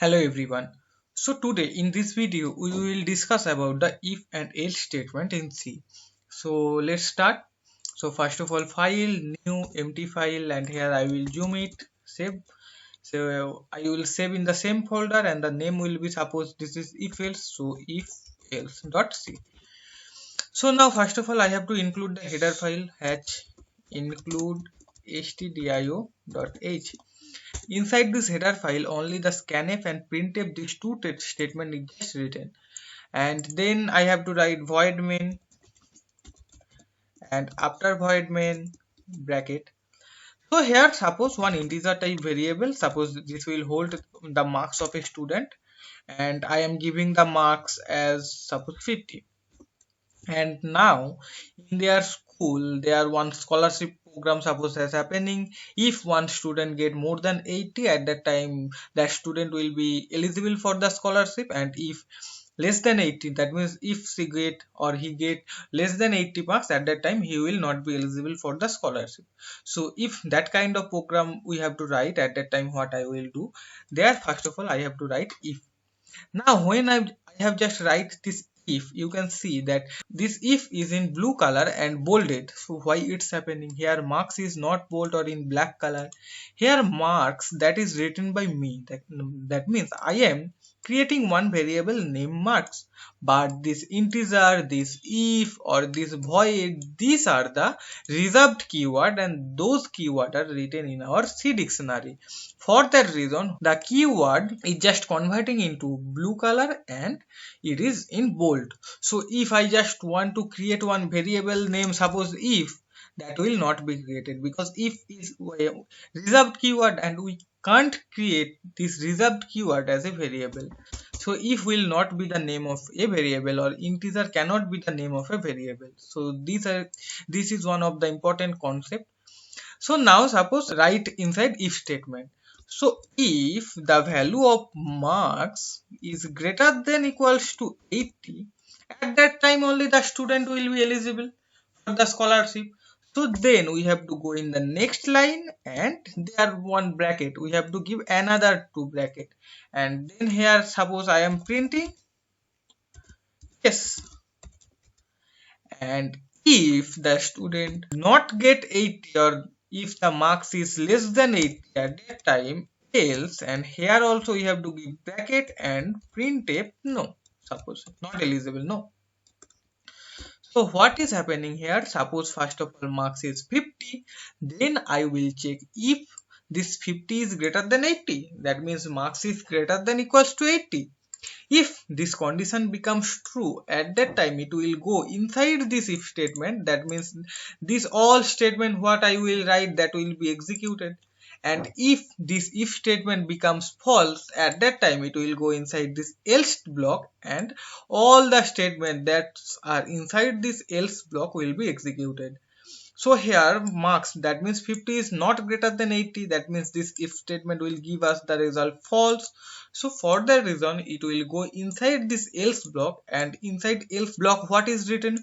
Hello everyone. So today in this video we will discuss about the if and else statement in C. So let's start. So first of all, file, new empty file, and here I will zoom it, save. So I will save in the same folder and the name will be, suppose this is if else, so if else dot C. So now first of all I have to include the header file h include stdio.h. Inside this header file, only the scanf and printf, these two statement is just written, and then I have to write void main, and after void main bracket. So here suppose one integer type variable, suppose this will hold the marks of a student, and I am giving the marks as suppose 50. And now in their school there one scholarship program suppose is happening. If one student get more than 80, at that time that student will be eligible for the scholarship, and if less than 80, that means if she get or he get less than 80 marks, at that time he will not be eligible for the scholarship. So if that kind of program we have to write, at that time what I will do, there first of all I have to write if. Now when I have just write this if, you can see that this if is in blue color and bolded. So why it's happening here? Marks is not bold or in black color. Here marks that is written by me. That means I am creating one variable named marks. But this integer, this if or this void, these are the reserved keyword, and those keyword are written in our C dictionary. For that reason, the keyword is just converting into blue color and it is in bold. So if I just want to create one variable name, suppose if, that will not be created, because if is a reserved keyword and we can't create this reserved keyword as a variable. So if will not be the name of a variable, or integer cannot be the name of a variable. So this is one of the important concept. So now suppose write inside if statement. So if the value of marks is greater than equals to 80, at that time only the student will be eligible for the scholarship. So then we have to go in the next line, and there one bracket we have to give another two bracket, and then here suppose I am printing yes. And if the student not get 80, or if the marks is less than 80, at that time else, and here also you have to give bracket and printf no, suppose not eligible, no. So what is happening here? Suppose first of all marks is 50, then I will check if this 50 is greater than 80, that means marks is greater than equals to 80. If this condition becomes true, at that time it will go inside this if statement. That means this all statement what I will write, that will be executed. And if this if statement becomes false, at that time it will go inside this else block, and all the statement that are inside this else block will be executed. So here marks, that means 50 is not greater than 80, that means this if statement will give us the result false. So for that reason it will go inside this else block, and inside else block what is written?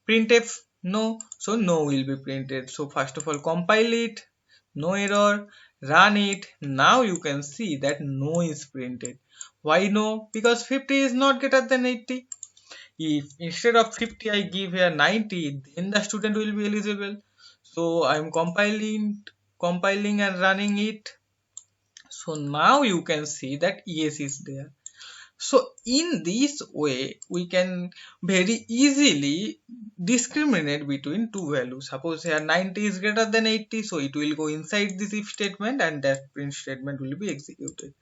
Printf no. So no will be printed. So first of all compile it, no error, run it. Now you can see that no is printed. Why no? Because 50 is not greater than 80. If instead of 50 I give here 90, then the student will be eligible. So I'm compiling and running it. So now you can see that yes is there. So in this way we can very easily discriminate between two values. Suppose here 90 is greater than 80, so it will go inside this if statement, and that print statement will be executed.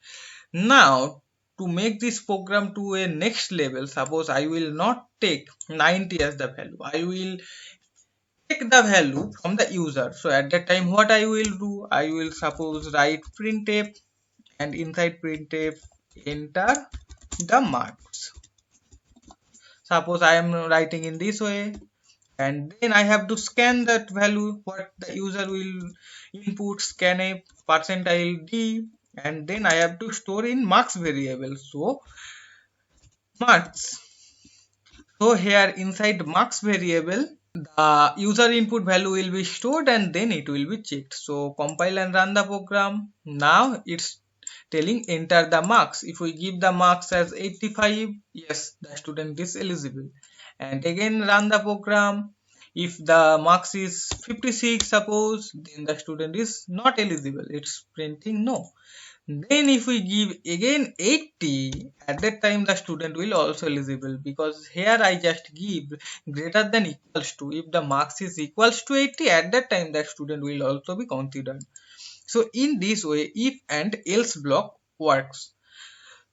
Now to make this program to a next level, suppose I will not take 90 as the value, I will take the value from the user. So at that time what I will do, I will suppose write printf, and inside printf enter the marks. Suppose I am writing in this way, and then I have to scan that value what the user will input, scan a percentile d, and then I have to store in marks variable. So marks. So here inside marks variable, the user input value will be stored and then it will be checked. So compile and run the program. Now it's telling enter the marks. If we give the marks as 85, yes, the student is eligible. And again run the program. If the marks is 56 suppose, then the student is not eligible. It's printing no. Then if we give again 80, at that time the student will also eligible, because here I just give greater than equals to. If the marks is equals to 80, at that time the student will also be considered. So in this way if and else block works.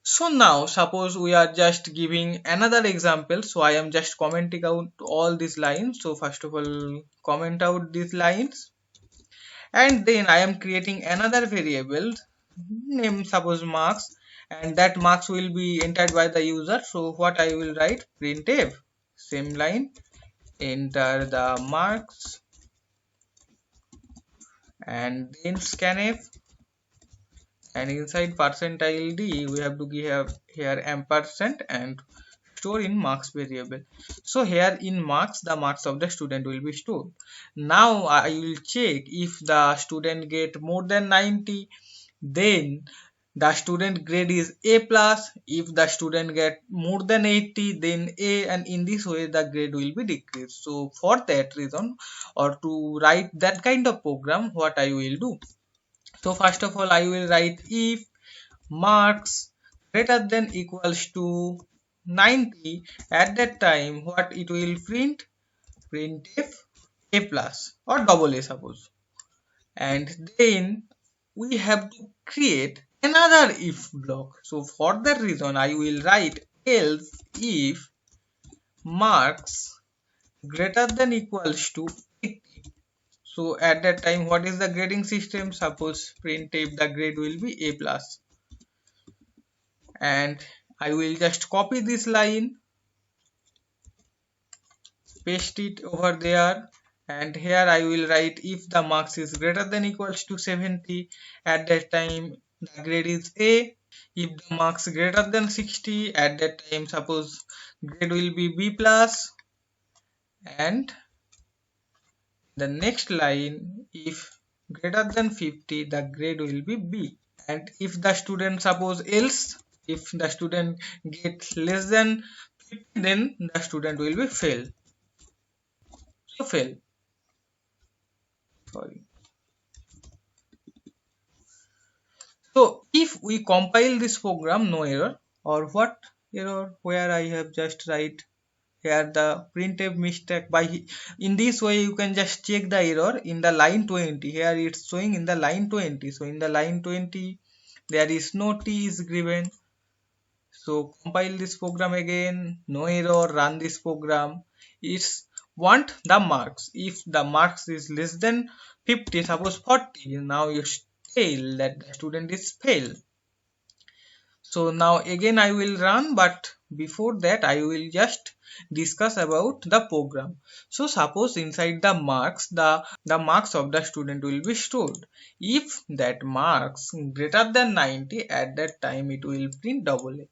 So now suppose we are just giving another example. So I am just commenting out all these lines. So first of all comment out these lines, and then I am creating another variable name suppose marks, and that marks will be entered by the user. So what I will write, printf same line, enter the marks, and then scanf, and inside percentile d we have to give here ampersand and store in marks variable. So here in marks the marks of the student will be stored. Now I will check if the student get more than 90, then the student grade is A plus. If the student get more than 80, then A, and in this way the grade will be decreased. So for that reason, or to write that kind of program, what I will do, so first of all I will write if marks greater than equals to 90, at that time what it will print, printf A plus or double A suppose. And then we have to create another if block. So for that reason I will write else if marks greater than equals to 80. So at that time what is the grading system, suppose printf the grade will be A plus, and I will just copy this line, paste it over there, and here I will write if the marks is greater than equals to 70, at that time the grade is A. If the marks greater than 60, at that time suppose grade will be B plus, and the next line if greater than 50 the grade will be B. And if the student suppose else, if the student gets less than 50, then the student will be fail. So fail, sorry. So if we compile this program, no error, or what error, where I have just write here the printf mistake by, in this way you can just check the error in the line 20. Here it's showing in the line 20. So in the line 20 there is no t is given. So compile this program again, no error, run this program. It's want the marks. If the marks is less than 50, suppose 40, now you tell that the student is fail. So now again I will run, but before that I will just discuss about the program. So suppose inside the marks, the marks of the student will be stored. If that marks greater than 90, at that time it will print double A.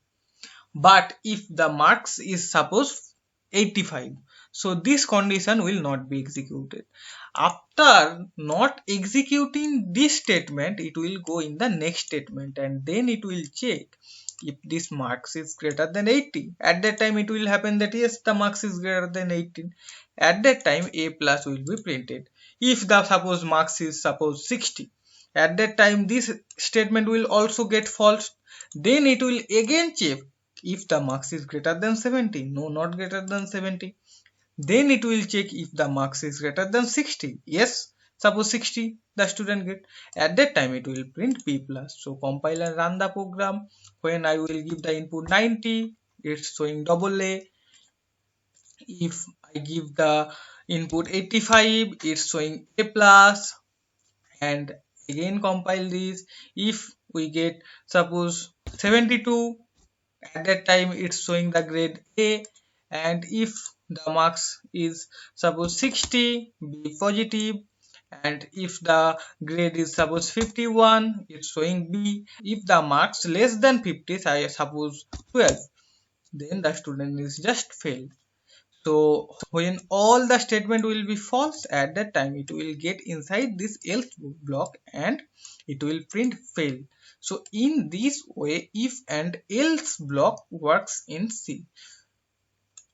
But if the marks is suppose 85, so this condition will not be executed. After not executing this statement, it will go in the next statement, and then it will check if this marks is greater than 80. At that time it will happen that yes, the marks is greater than 18. At that time A plus will be printed. If the suppose marks is suppose 60, at that time this statement will also get false. Then it will again check if the marks is greater than 70. No, not greater than 70. Then it will check if the marks is greater than 60. Yes, suppose 60 the student get. At that time it will print B plus. So compile and run the program. When I will give the input 90, it's showing double A. If I give the input 85, it's showing A plus. And again compile this. If we get suppose 72, at that time it's showing the grade A. And if the marks is suppose 60, be positive. And if the grade is suppose 51, it's showing B. If the marks less than 50, I suppose 12, then the student is just failed. So when all the statement will be false, at that time it will get inside this else block and it will print fail. So in this way, if and else block works in C.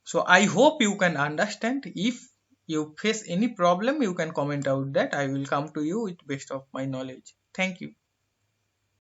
So I hope you can understand. If you face any problem, you can comment out that. I will come to you with best of my knowledge. Thank you.